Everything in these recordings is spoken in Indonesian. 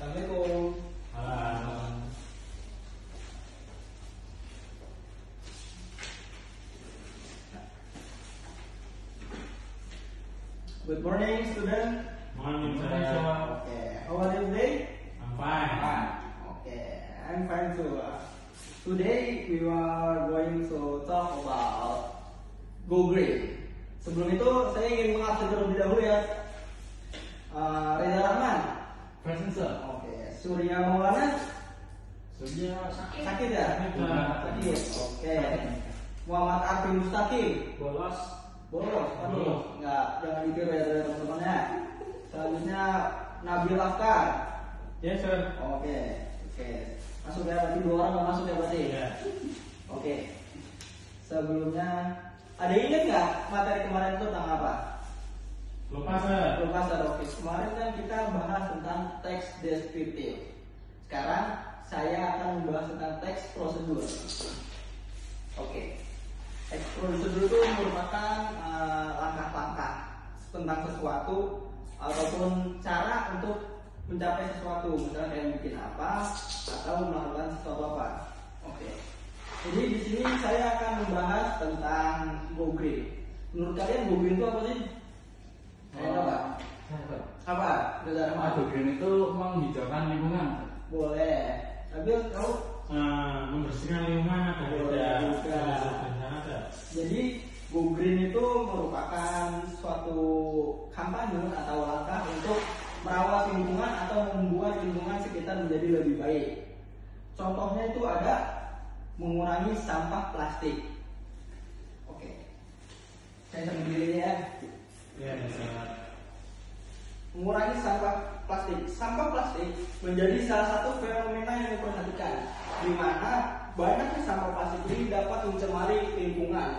Assalamualaikum. Halo. Good morning, student. Morning, sir. Okay, how are you today? I'm fine. Okay, I'm fine too. Today we are going to talk about Go Green. Sebelum itu saya ingin mengabsen terlebih dahulu ya. Reza Rahman. Present, sir. Oke, Surya Maulana. Surya sakit. Sakit ya? Sakit. Oke. Muhammad Arfi Mustaqim. Bolos. Bolos. Bolos. Enggak, jangan ditiru ya teman-temannya. Selanjutnya Nabil Afkar. Yes, sir. Oke. Masuk ya, berarti 2 orang nggak masuk ya berarti? Ya. Oke. Sebelumnya, ada yang ingat nggak materi kemarin itu tentang apa? Lupa, sir. Lupa, Oke. Kemarin kan kita bahas tentang teks deskriptif. Sekarang saya akan membahas tentang teks prosedur. Oke. Teks prosedur itu merupakan langkah-langkah tentang sesuatu ataupun cara untuk mencapai sesuatu, misalnya kayak bikin apa atau melakukan sesuatu apa. Oke. Jadi di sini saya akan membahas tentang Go Green. Menurut kalian Go Green itu apa sih? Kalian tahu nggak? Apa? Go Green itu menghijaukan lingkungan. Boleh. Tapi tahu? Membersihkan lingkungan ada juga. Jadi Go Green itu merupakan suatu kampanye atau langkah untuk merawat lingkungan atau membuat lingkungan sekitar menjadi lebih baik. Contohnya itu ada mengurangi sampah plastik. Oke. Saya sendiri ya. Ya, sir. Mengurangi sampah plastik. Sampah plastik menjadi salah satu fenomena yang diperhatikan, di mana banyaknya sampah plastik ini dapat mencemari lingkungan.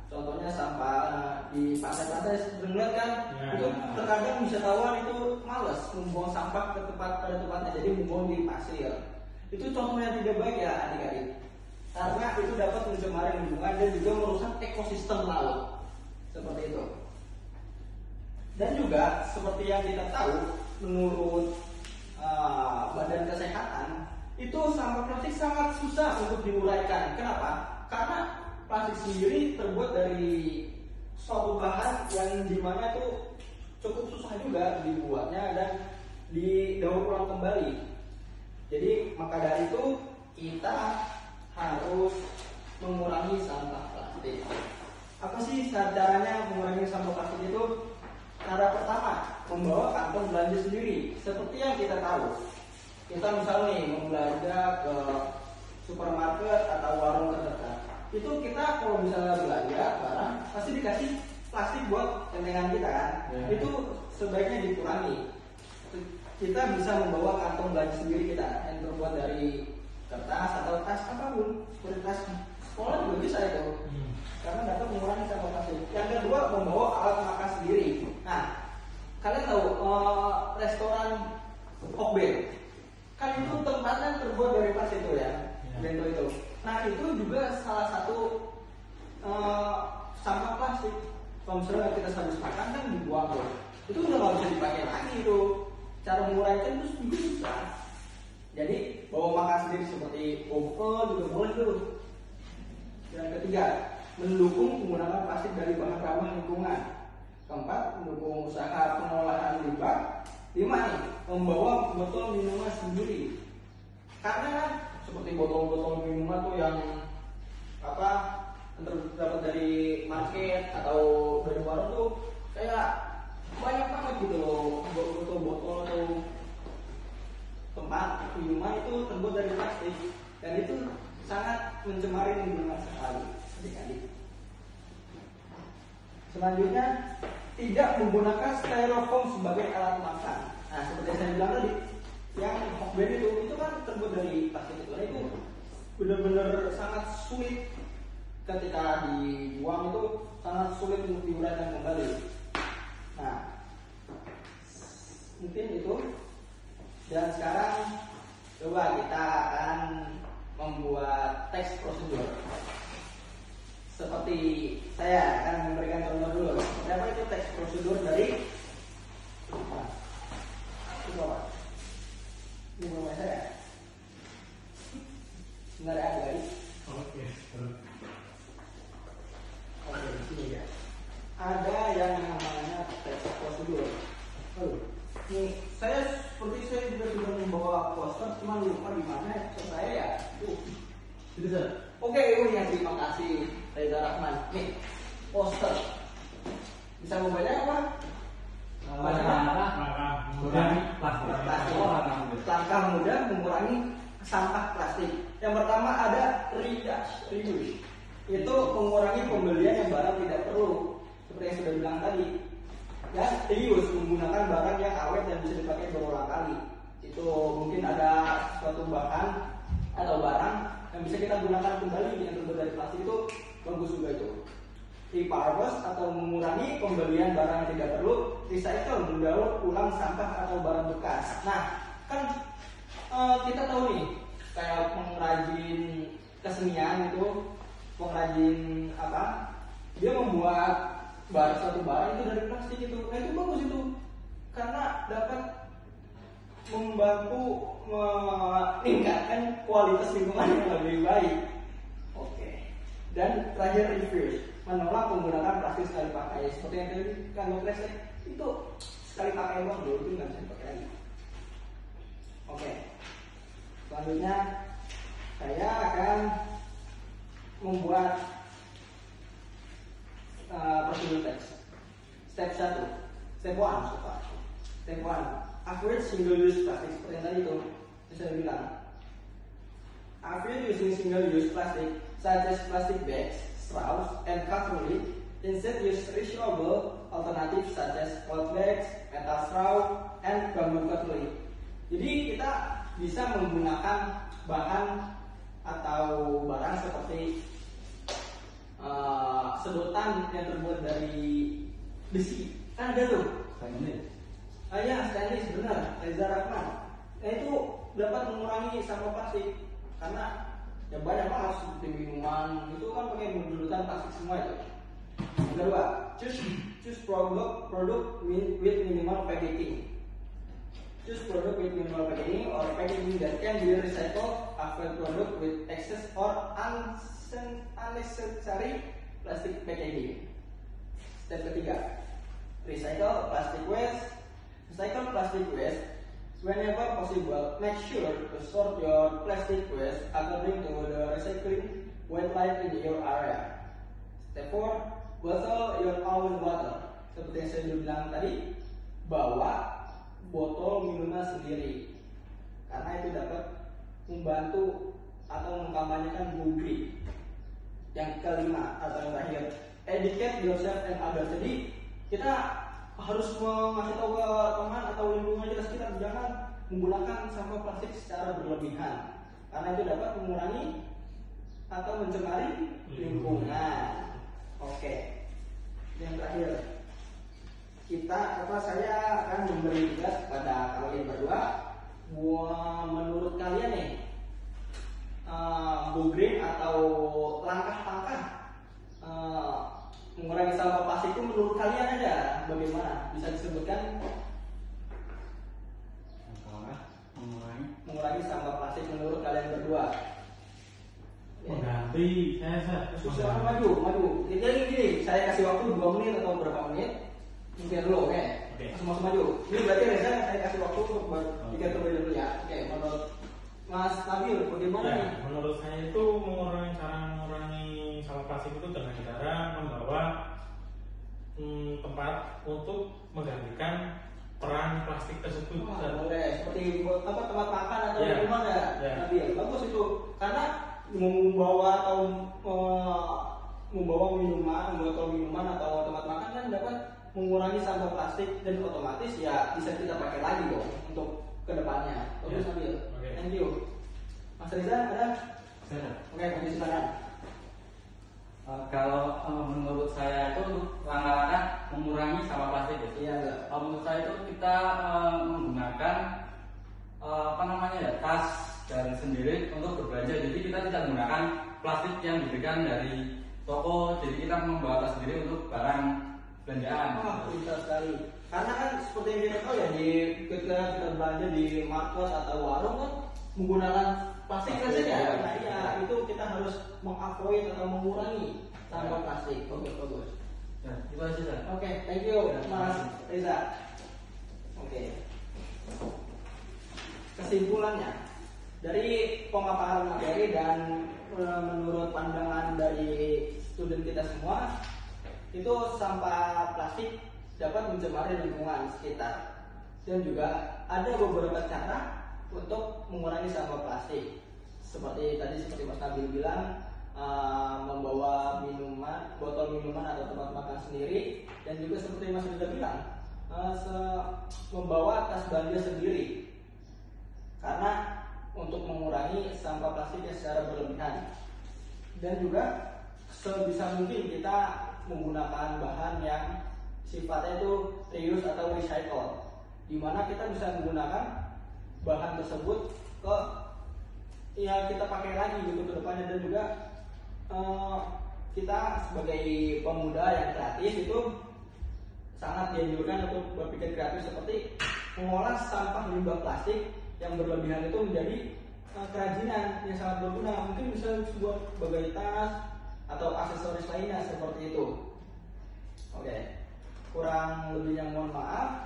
Contohnya sampah di pantai-pantai sering lihat kan, itu terkadang wisatawan itu malas membuang sampah ke pada tempatnya, jadi membuang di pasir. Itu contoh yang tidak baik ya adik-adik, karena itu dapat mencemari lingkungan dan juga merusak ekosistem laut seperti itu. Dan juga seperti yang kita tahu, menurut Badan Kesehatan, itu sampah plastik sangat susah untuk diuraikan. Kenapa? Karena plastik sendiri terbuat dari suatu bahan yang dimana itu cukup susah juga dibuatnya dan didaur ulang kembali. Jadi maka dari itu kita harus mengurangi sampah plastik. Apa sih caranya mengurangi sampah plastik itu? Cara pertama, membawa kantong belanja sendiri. Seperti yang kita tahu, kita misalnya nih membelanja ke supermarket atau warung terdekat, itu kita kalau misalnya belanja barang pasti dikasih plastik buat tentengan kita kan. Itu sebaiknya dikurangi. Kita bisa membawa kantong belanja sendiri kita yang terbuat dari kertas atau tas apapun, seperti tas sekolah juga bisa itu, karena dapat mengurangi sampah plastik. Yang kedua, membawa alat makan sendiri. Nah, kalian tahu restoran Hokben kan itu tempatnya terbuat dari plastik itu ya, bento itu. Nah itu juga salah satu sampah plastik. Kalau misalnya kita habis makan kan dibuang tuh, itu udah nggak bisa dipakai lagi itu. Cara menguraikan itu juga susah. Jadi bawa makan sendiri seperti GoPro juga boleh tuh. Yang ketiga, mendukung penggunaan plastik dari bahan ramah lingkungan. Keempat, mendukung usaha pengolahan limbah. 5 nih, membawa botol minuman sendiri. Karena kan seperti botol-botol minuman tuh yang apa terdapat dari market atau dari warung tuh kayak banyak banget gitu loh, botol-botol atau tempat minuman itu terbuat dari plastik dan itu sangat mencemari lingkungan sekali. Adik-adik. Selanjutnya, tidak menggunakan styrofoam sebagai alat makan. Nah, seperti saya bilang tadi, yang Hokben itu kan terbuat dari plastik itu. Nah, itu benar-benar sangat sulit ketika dibuang, itu sangat sulit untuk diuraikan kembali. Nah, mungkin itu. Dan sekarang coba kita akan membuat teks prosedur. Seperti saya akan memberikan contoh dulu. Seperti apa itu teks prosedur dari Ini rumah saya. Benar ya guys? Oke. Oke, di sini ya. Ada yang namanya teks prosedur. Nih, saya seperti saya juga sudah membawa poster, cuma lupa di mana saya ya. Itu sir. Oke, ya terima kasih Reza Rahman. Nih, poster. Bisa membacanya apa? Mengurangi plastik. Langkah mudah mengurangi sampah plastik. Yang pertama ada reduce. Itu mengurangi pembelian yang barang tidak perlu. Seperti yang sudah bilang tadi. Ya, reuse menggunakan barang yang awet dan bisa dipakai berulang kali. Itu mungkin ada suatu bahan atau barang yang bisa kita gunakan kembali yang terbuat dari plastik, itu bagus juga itu. Repurpose atau mengurangi pembelian barang yang tidak perlu. Recycle mendaur ulang sampah atau barang bekas. Nah, kan kita tahu nih, kayak pengrajin kesenian itu, pengrajin apa? Dia membuat suatu barang itu dari plastik itu. Nah, itu bagus itu, karena dapat membantu meningkatkan kualitas lingkungan yang lebih baik. Oke. Dan terakhir reverse, menolak menggunakan plastik sekali pakai. Seperti yang tadi kantong plastik itu sekali pakai doang, dulu itu nggak bisa dipakai lagi. Oke. Selanjutnya saya akan membuat prosedur teks. Step 1, step 1, step 1, avoid single use plastic. Seperti yang tadi itu saya bilang, avoid using single use plastic such as plastic bags, straws, and cutlery. Instead use reusable alternatives such as cloth bags, metal straw, and bamboo cutlery. Jadi kita bisa menggunakan bahan atau barang seperti sedotan yang terbuat dari besi, kan ada tuh. Stainless benar, Reza Rahman. Nah, itu dapat mengurangi sampah plastik karena ya banyak banget seperti minuman itu kan pakai bulutan plastik semua itu. Yang kedua, choose product with minimal packaging. Choose product with minimal packaging or packaging that can be recycled. Avoid product with excess or unnecessary plastic packaging. Step ketiga, recycle plastic waste. Recycle plastic waste whenever possible. Make sure to sort your plastic waste according to the recycling wildlife in your area. Step 4, bottle your own water. Seperti yang saya bilang tadi, bawa botol minuman sendiri karena itu dapat membantu atau mengkampanyekan go green. Yang kelima atau yang terakhir, educate yourself and others. Jadi kita harus mengasih tahu ke teman atau lingkungan kita sekitar, jangan menggunakan sampah plastik secara berlebihan karena itu dapat mengurangi atau mencemari lingkungan. Oke. Yang terakhir, saya akan memberi tugas kepada kalian berdua. Menurut kalian nih, go green atau langkah-langkah mengurangi sampah plastik itu menurut kalian aja bagaimana? Bisa disebutkan? Mengurangi sampah plastik menurut kalian berdua. Mengganti, Susah, maju. Jadi gini, saya kasih waktu 2 menit atau berapa menit? Mikir dulu, oke? Langsung maju. Ini berarti Reza saya kasih waktu untuk berpikir terlebih dahulu ya. Oke, menurut Mas Nabil bagaimana ya, nih? menurut saya itu mengurangi sampah plastik itu dengan cara membawa tempat untuk menggantikan peran plastik tersebut. Boleh, seperti tempat makan atau minuman ya. Nabil, bagus itu. Karena membawa minuman, botol minuman atau tempat makan kan dapat mengurangi sampah plastik dan otomatis ya bisa kita pakai lagi dong untuk kedepannya. Bagus Nabil. Thank you. Mas Reza ada? Oke, silakan. Kalau menurut saya itu langkah-langkah mengurangi sampah plastik ya. Iya. Menurut saya itu kita menggunakan tas dan sendiri untuk berbelanja. Jadi kita tidak menggunakan plastik yang diberikan dari toko. Jadi kita membawa tas sendiri untuk barang belanjaan. Pintar sekali. Karena kan seperti yang kita tahu ya, ketika kita belanja di market atau warung kan menggunakan plastik saja ya. Nah iya, itu kita harus mengavoid atau mengurangi sampah plastik. Bagus. Ya, itu aja Sir. Oke, thank you Mas Riza. Oke. Kesimpulannya dari pemaparan materi dan menurut pandangan dari student kita semua, itu sampah plastik dapat mencemari lingkungan sekitar, dan juga ada beberapa cara untuk mengurangi sampah plastik. Seperti Mas Nabil bilang, membawa botol minuman atau tempat makan sendiri, dan juga seperti Mas Riza bilang, membawa tas belanja sendiri, karena untuk mengurangi sampah plastiknya secara berlebihan. Dan juga sebisa mungkin kita menggunakan bahan yang sifatnya itu reuse atau recycle, di mana kita bisa menggunakan bahan tersebut kita pakai lagi gitu ke depannya. Dan juga kita sebagai pemuda yang kreatif itu sangat dianjurkan untuk berpikir kreatif, seperti mengolah sampah limbah plastik yang berlebihan itu menjadi kerajinan yang sangat berguna. Mungkin bisa sebuah bagai tas atau aksesoris lainnya seperti itu. Oke, kurang lebihnya mohon maaf.